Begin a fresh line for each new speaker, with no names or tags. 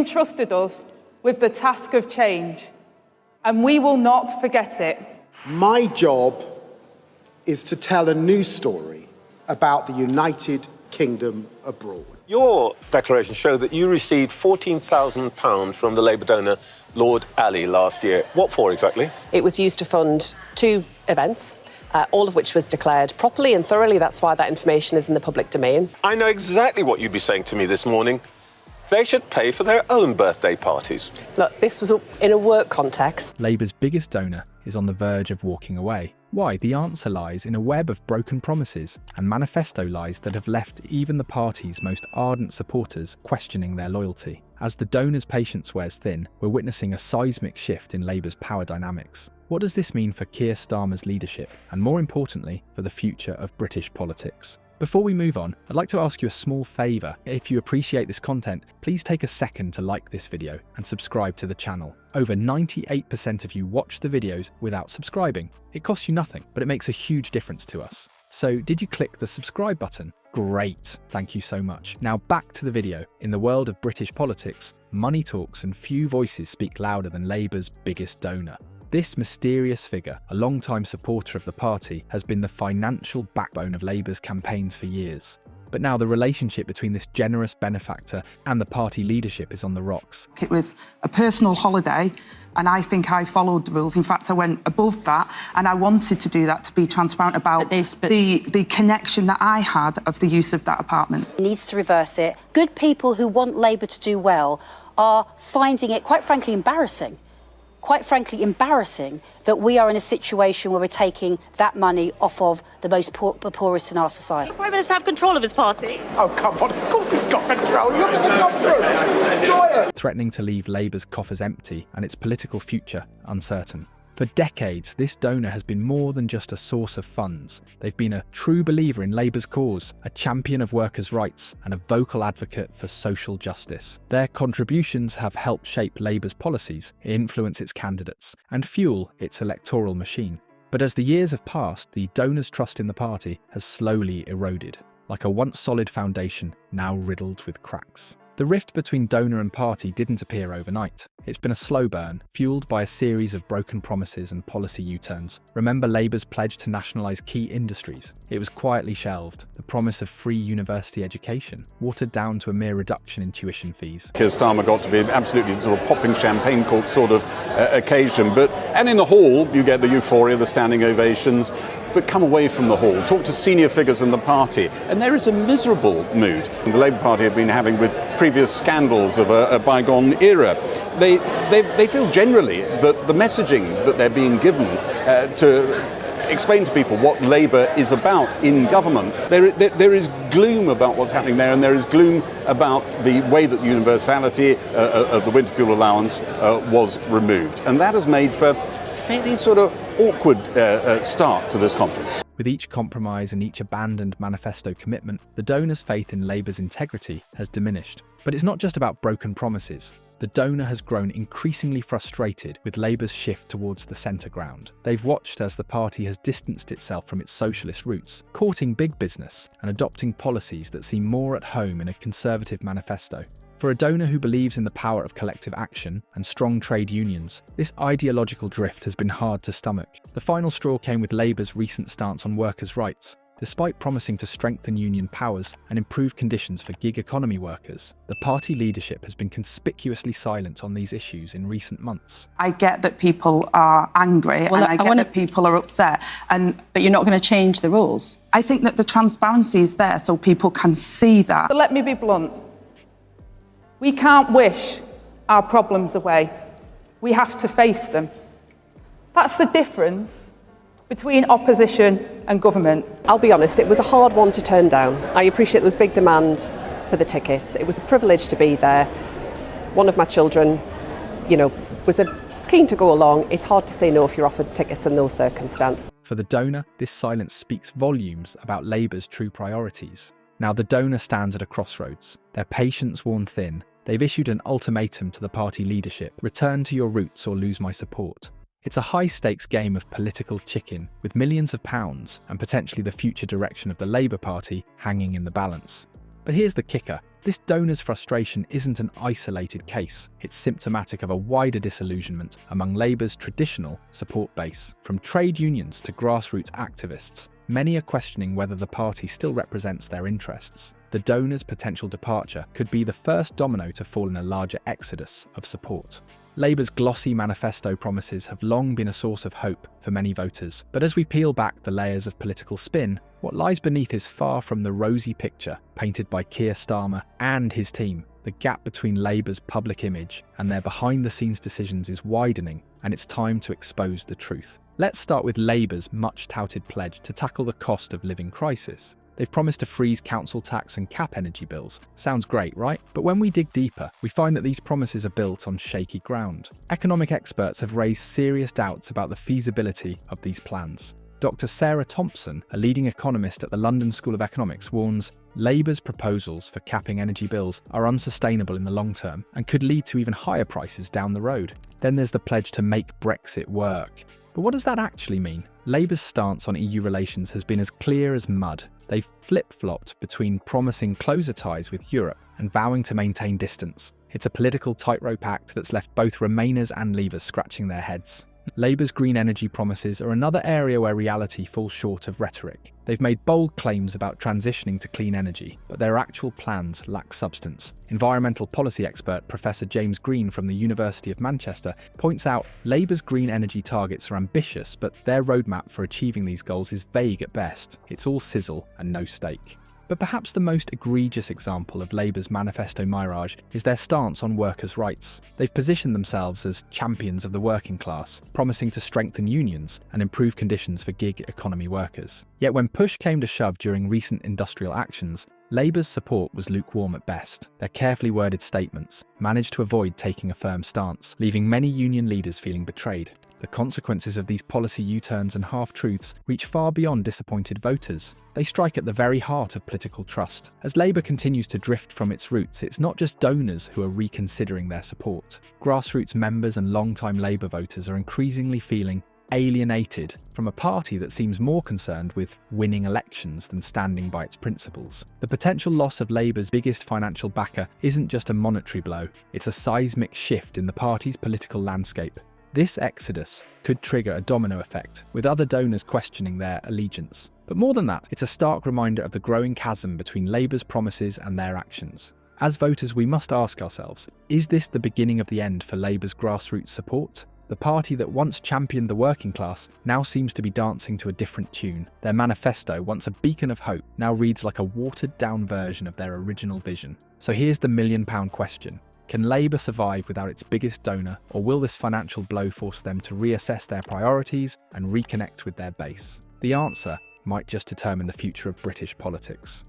entrusted us with the task of change, and we will not forget it.
My job is to tell a new story about the United Kingdom abroad.
Your declaration showed that you received £14,000 from the Labour donor Lord Ali last year. What for exactly?
It was used to fund 2 events, all of which was declared properly and thoroughly. That's why that information is in the public domain.
I know exactly what you'd be saying to me this morning. They should pay for their own birthday parties.
Look, this was in a work context.
Labour's biggest donor is on the verge of walking away. Why? The answer lies in a web of broken promises and manifesto lies that have left even the party's most ardent supporters questioning their loyalty. As the donor's patience wears thin, we're witnessing a seismic shift in Labour's power dynamics. What does this mean for Keir Starmer's leadership, and more importantly, for the future of British politics? Before we move on, I'd like to ask you a small favour. If you appreciate this content, please take a second to like this video and subscribe to the channel. Over 98% of you watch the videos without subscribing. It costs you nothing, but it makes a huge difference to us. So did you click the subscribe button? Great, thank you so much. Now back to the video. In the world of British politics, money talks and few voices speak louder than Labour's biggest donor. This mysterious figure, a long-time supporter of the party, has been the financial backbone of Labour's campaigns for years. But now the relationship between this generous benefactor and the party leadership is on the rocks.
It was a personal holiday, and I think I followed the rules. In fact, I went above that, and I wanted to do that to be transparent about the connection that I had of the use of that apartment.
Needs to reverse it. Good people who want Labour to do well are finding it, quite frankly, embarrassing that we are in a situation where we're taking that money off of the poorest in our society.
The Prime Minister have control of his party?
Oh, come on, of course he's got control. Look at the conference. Enjoy it.
Threatening to leave Labour's coffers empty and its political future uncertain. For decades, this donor has been more than just a source of funds. They've been a true believer in Labour's cause, a champion of workers' rights, and a vocal advocate for social justice. Their contributions have helped shape Labour's policies, influence its candidates, and fuel its electoral machine. But as the years have passed, the donor's trust in the party has slowly eroded, like a once solid foundation now riddled with cracks. The rift between donor and party didn't appear overnight. It's been a slow burn, fueled by a series of broken promises and policy U-turns. Remember Labour's pledge to nationalise key industries? It was quietly shelved. The promise of free university education, watered down to a mere reduction in tuition fees.
Keir Starmer got to be absolutely sort of popping champagne cork sort of occasion. And in the hall, you get the euphoria, the standing ovations. But come away from the hall, talk to senior figures in the party, and there is a miserable mood the Labour Party have been having with previous scandals of a bygone era. They feel generally that the messaging that they're being given to explain to people what Labour is about in government, there is gloom about what's happening there, and there is gloom about the way that the universality of the winter fuel allowance was removed. And that has made for fairly sort of awkward start to this conference.
With each compromise and each abandoned manifesto commitment, the donor's faith in Labour's integrity has diminished. But it's not just about broken promises. The donor has grown increasingly frustrated with Labour's shift towards the centre ground. They've watched as the party has distanced itself from its socialist roots, courting big business and adopting policies that seem more at home in a Conservative manifesto. For a donor who believes in the power of collective action and strong trade unions, this ideological drift has been hard to stomach. The final straw came with Labour's recent stance on workers' rights. Despite promising to strengthen union powers and improve conditions for gig economy workers, the party leadership has been conspicuously silent on these issues in recent months.
I get that people are angry and I get that people are upset.
But you're not going to change the rules?
I think that the transparency is there so people can see that.
So let me be blunt. We can't wish our problems away. We have to face them. That's the difference between opposition and government.
I'll be honest, it was a hard one to turn down. I appreciate there was big demand for the tickets. It was a privilege to be there. One of my children, was keen to go along. It's hard to say no if you're offered tickets in those circumstances.
For the donor, this silence speaks volumes about Labour's true priorities. Now the donor stands at a crossroads, their patience worn thin. They've issued an ultimatum to the party leadership: return to your roots or lose my support. It's a high-stakes game of political chicken, with millions of pounds and potentially the future direction of the Labour Party hanging in the balance. But here's the kicker. This donor's frustration isn't an isolated case. It's symptomatic of a wider disillusionment among Labour's traditional support base. From trade unions to grassroots activists, many are questioning whether the party still represents their interests. The donor's potential departure could be the first domino to fall in a larger exodus of support. Labour's glossy manifesto promises have long been a source of hope for many voters, but as we peel back the layers of political spin, what lies beneath is far from the rosy picture painted by Keir Starmer and his team. The gap between Labour's public image and their behind-the-scenes decisions is widening, and it's time to expose the truth. Let's start with Labour's much-touted pledge to tackle the cost of living crisis. They've promised to freeze council tax and cap energy bills. Sounds great, right? But when we dig deeper, we find that these promises are built on shaky ground. Economic experts have raised serious doubts about the feasibility of these plans. Dr. Sarah Thompson, a leading economist at the London School of Economics, warns Labour's proposals for capping energy bills are unsustainable in the long term and could lead to even higher prices down the road. Then there's the pledge to make Brexit work. But what does that actually mean? Labour's stance on EU relations has been as clear as mud. They've flip-flopped between promising closer ties with Europe and vowing to maintain distance. It's a political tightrope act that's left both Remainers and Leavers scratching their heads. Labour's green energy promises are another area where reality falls short of rhetoric. They've made bold claims about transitioning to clean energy, but their actual plans lack substance. Environmental policy expert Professor James Green from the University of Manchester points out Labour's green energy targets are ambitious, but their roadmap for achieving these goals is vague at best. It's all sizzle and no stake. But perhaps the most egregious example of Labour's manifesto mirage is their stance on workers' rights. They've positioned themselves as champions of the working class, promising to strengthen unions and improve conditions for gig economy workers. Yet when push came to shove during recent industrial actions, Labour's support was lukewarm at best. Their carefully worded statements managed to avoid taking a firm stance, leaving many union leaders feeling betrayed. The consequences of these policy U-turns and half-truths reach far beyond disappointed voters. They strike at the very heart of political trust. As Labour continues to drift from its roots, it's not just donors who are reconsidering their support. Grassroots members and long-time Labour voters are increasingly feeling alienated from a party that seems more concerned with winning elections than standing by its principles. The potential loss of Labour's biggest financial backer isn't just a monetary blow, it's a seismic shift in the party's political landscape. This exodus could trigger a domino effect, with other donors questioning their allegiance. But more than that, it's a stark reminder of the growing chasm between Labour's promises and their actions. As voters, we must ask ourselves, is this the beginning of the end for Labour's grassroots support? The party that once championed the working class now seems to be dancing to a different tune. Their manifesto, once a beacon of hope, now reads like a watered-down version of their original vision. So here's the million-pound question. Can Labour survive without its biggest donor, or will this financial blow force them to reassess their priorities and reconnect with their base? The answer might just determine the future of British politics.